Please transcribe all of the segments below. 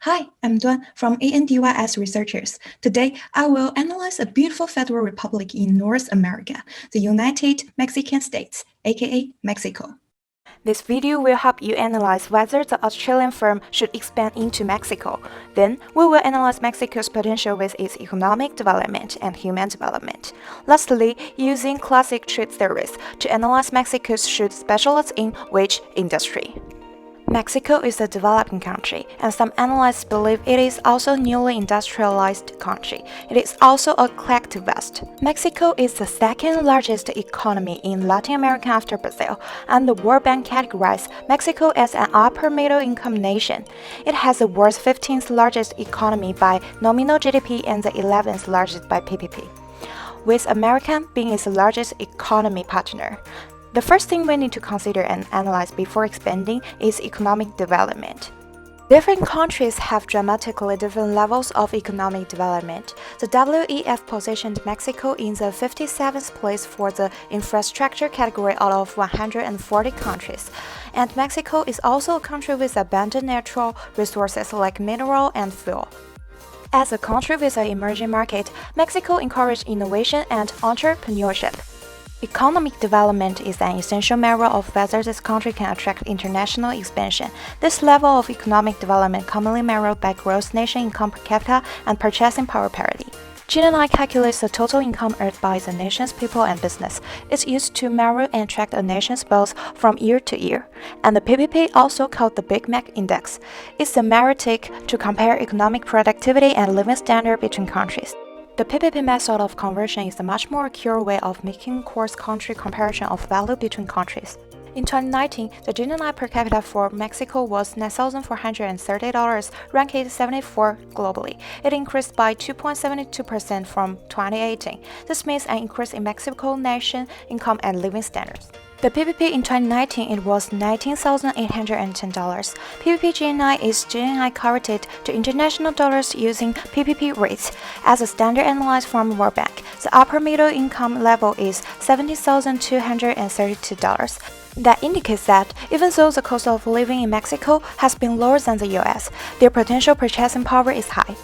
Hi, I'm Duan from ANDYS Researchers. Today, I will analyze a beautiful federal republic in North America, the United Mexican States, aka Mexico. This video will help you analyze whether the Australian firm should expand into Mexico. Then, we will analyze Mexico's potential with its economic development and human development. Lastly, using classic trade theories to analyze Mexico's should specialize in which industry. Mexico is a developing country, and some analysts believe it is also a newly industrialized country. It is also a collectivist. Mexico is the second largest economy in Latin America after Brazil, and the World Bank categorized Mexico as an upper middle income nation. It has the world's 15th largest economy by nominal GDP and the 11th largest by PPP, with America being its largest economy partner. The first thing we need to consider and analyze before expanding is economic development. Different countries have dramatically different levels of economic development. The WEF positioned Mexico in the 57th place for the infrastructure category out of 140 countries. And Mexico is also a country with abundant natural resources like mineral and fuel. As a country with an emerging market, Mexico encourages innovation and entrepreneurship. Economic development is an essential measure of whether this country can attract international expansion. This level of economic development commonly measured by gross nation income per capita and purchasing power parity. GNI calculates the total income earned by the nation's people and business. It's used to measure and track a nation's wealth from year to year. And the PPP, also called the Big Mac Index, is the metric to compare economic productivity and living standard between countries. The PPP method of conversion is a much more accurate way of making cross-country comparison of value between countries. In 2019, the GNI per capita for Mexico was $9,430, ranked 74 globally. It increased by 2.72% from 2018. This means an increase in Mexico nation income and living standards. The PPP in 2019 it was $19,810. PPP GNI is GNI converted to international dollars using PPP rates. As a standard analyzed from World Bank, the upper middle income level is $70,232. That indicates that even though the cost of living in Mexico has been lower than the US, their potential purchasing power is high.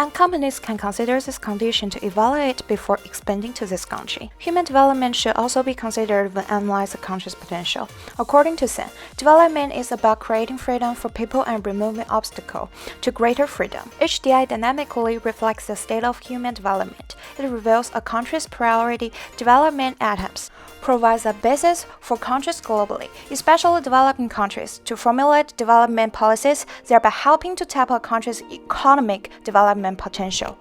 And companies can consider this condition to evaluate before expanding to this country. Human development should also be considered when analyzing a country's potential. According to Sen, development is about creating freedom for people and removing obstacles to greater freedom. HDI dynamically reflects the state of human development. It reveals a country's priority development items, provides a basis for countries globally, especially developing countries, to formulate development policies, thereby helping to tap a country's economic development potential.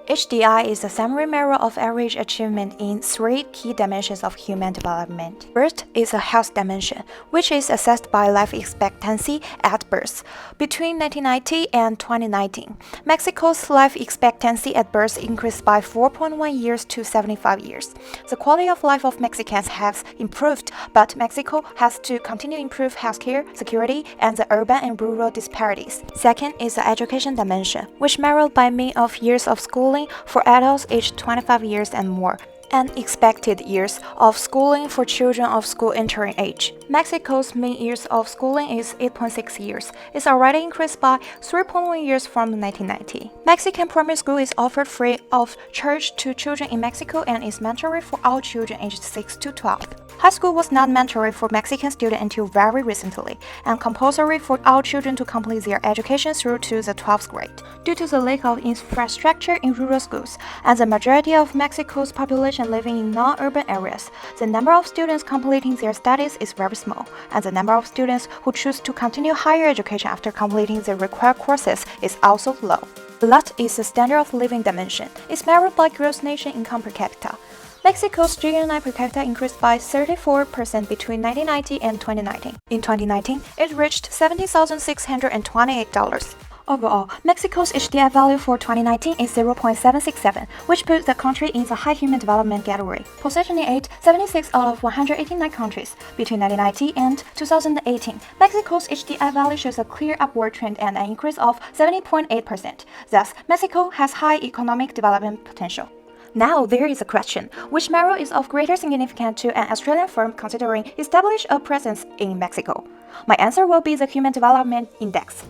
HDI is a summary measure of average achievement in three key dimensions of human development. First is a health dimension, which is assessed by life expectancy at birth. Between 1990 and 2019, Mexico's life expectancy at birth increased by 4.1 years to 75 years. The quality of life of Mexicans has improved, but Mexico has to continue to improve healthcare, security, and the urban and rural disparities. Second is the education dimension, which measured by mean of years of schooling for adults aged 25 years and more, and expected years of schooling for children of school entering age. Mexico's mean years of schooling is 8.6 years. It's already increased by 3.1 years from 1990. Mexican primary school is offered free of charge to children in Mexico and is mandatory for all children aged 6 to 12. High school was not mandatory for Mexican students until very recently, and compulsory for all children to complete their education through to the 12th grade. Due to the lack of infrastructure in rural schools, and the majority of Mexico's population living in non-urban areas, the number of students completing their studies is very small, and the number of students who choose to continue higher education after completing the required courses is also low. Last is the standard of living dimension. It's measured by gross nation income per capita. Mexico's GNI per capita increased by 34% between 1990 and 2019. In 2019, it reached $70,628. Overall, Mexico's HDI value for 2019 is 0.767, which puts the country in the high human development category, positioning it 76 out of 189 countries. Between 1990 and 2018, Mexico's HDI value shows a clear upward trend and an increase of 70.8%. Thus, Mexico has high economic development potential. Now there is a question, which measure is of greater significance to an Australian firm considering establish a presence in Mexico? My answer will be the Human Development Index.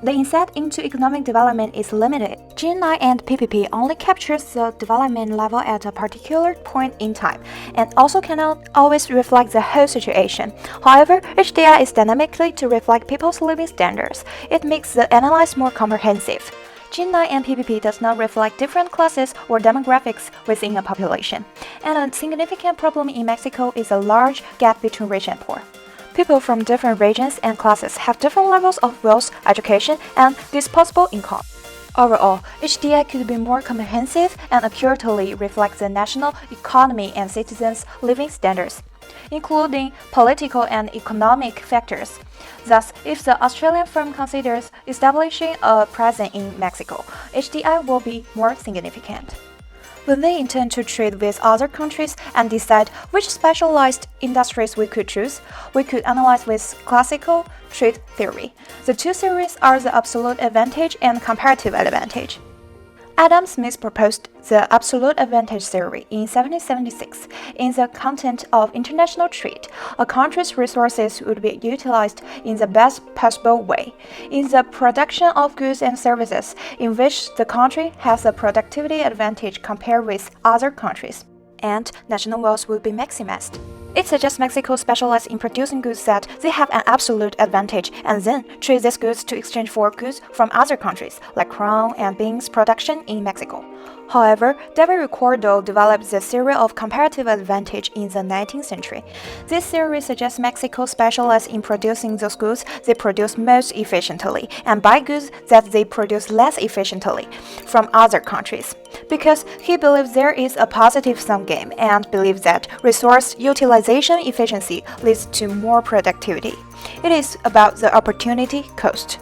the insight into economic development is limited. G9 and PPP only captures the development level at a particular point in time, and also cannot always reflect the whole situation. However, HDI is dynamically to reflect people's living standards. It makes the analysis more comprehensive. G9 and PPP does not reflect different classes or demographics within a population, and a significant problem in Mexico is a large gap between rich and poor. People from different regions and classes have different levels of wealth, education, and disposable income. Overall, HDI could be more comprehensive and accurately reflect the national economy and citizens' living standards, including political and economic factors. Thus, if the Australian firm considers establishing a presence in Mexico, HDI will be more significant. When they intend to trade with other countries and decide which specialized industries we could choose, we could analyze with classical trade theory. The two theories are the absolute advantage and comparative advantage. Adam Smith proposed the absolute advantage theory in 1776. In the content of international trade, a country's resources would be utilized in the best possible way, in the production of goods and services, in which the country has a productivity advantage compared with other countries, and national wealth would be maximized. It suggests Mexico specializes in producing goods that they have an absolute advantage and then trade these goods to exchange for goods from other countries, like crown and beans production in Mexico. However, David Ricardo developed the theory of comparative advantage in the 19th century. This theory suggests Mexico specializes in producing those goods they produce most efficiently and buy goods that they produce less efficiently from other countries, because he believes there is a positive sum game and believes that resource utilization efficiency leads to more productivity. It is about the opportunity cost.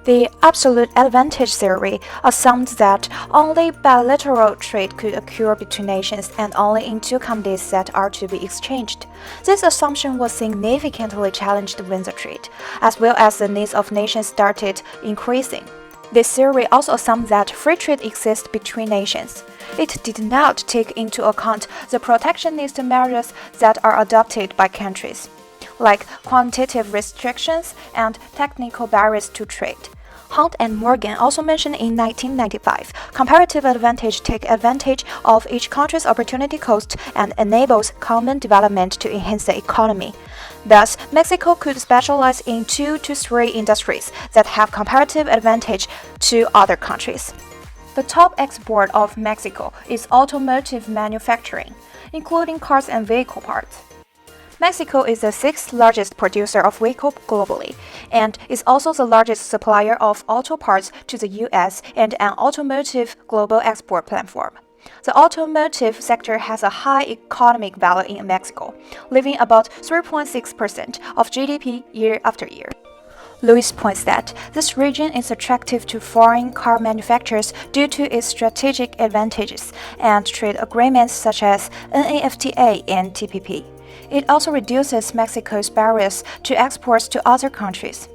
The absolute advantage theory assumes that only bilateral trade could occur between nations and only in two commodities that are to be exchanged. This assumption was significantly challenged when the trade, as well as the needs of nations, started increasing. This theory also assumes that free trade exists between nations. It did not take into account the protectionist measures that are adopted by countries, like quantitative restrictions and technical barriers to trade. Hunt and Morgan also mentioned in 1995, comparative advantage takes advantage of each country's opportunity cost and enables common development to enhance the economy. Thus, Mexico could specialize in 2 to 3 industries that have comparative advantage to other countries. The top export of Mexico is automotive manufacturing, including cars and vehicle parts. Mexico is the 6th largest producer of vehicles globally, and is also the largest supplier of auto parts to the US and an automotive global export platform. The automotive sector has a high economic value in Mexico, leaving about 3.6% of GDP year after year. Lewis points that this region is attractive to foreign car manufacturers due to its strategic advantages and trade agreements such as NAFTA and TPP. It also reduces Mexico's barriers to exports to other countries.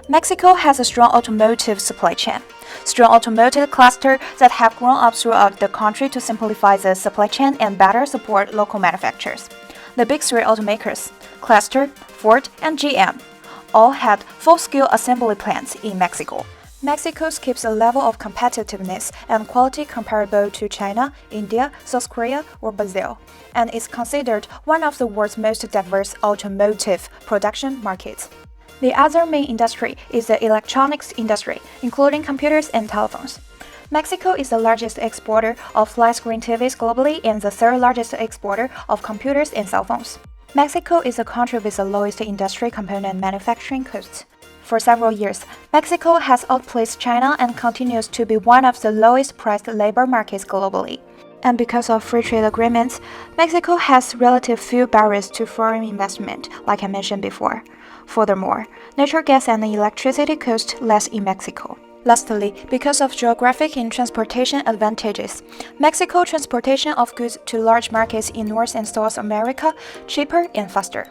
Mexico has a strong automotive supply chain, strong automotive clusters that have grown up throughout the country to simplify the supply chain and better support local manufacturers. The big 3 automakers, Chrysler, Ford, and GM, all had full-scale assembly plants in Mexico. Mexico keeps a level of competitiveness and quality comparable to China, India, South Korea, or Brazil, and is considered one of the world's most diverse automotive production markets. The other main industry is the electronics industry, including computers and telephones. Mexico is the largest exporter of flat-screen TVs globally and the 3rd largest exporter of computers and cell phones. Mexico is the country with the lowest industry component manufacturing costs. For several years, Mexico has outpaced China and continues to be one of the lowest-priced labor markets globally. And because of free trade agreements, Mexico has relatively few barriers to foreign investment, like I mentioned before. Furthermore, natural gas and electricity cost less in Mexico. Lastly, because of geographic and transportation advantages, Mexico transportation of goods to large markets in North and South America cheaper and faster.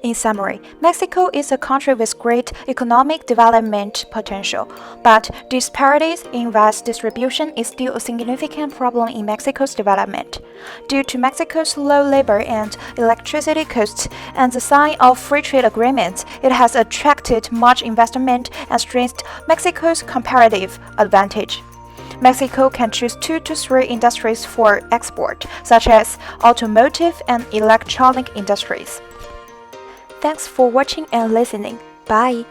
In summary, Mexico is a country with great economic development potential, but disparities in vast distribution is still a significant problem in Mexico's development. Due to Mexico's low labor and electricity costs and the sign of free trade agreements, it has attracted much investment and strengthened Mexico's comparative advantage. Mexico can choose 2 to 3 industries for export, such as automotive and electronic industries. Thanks for watching and listening. Bye.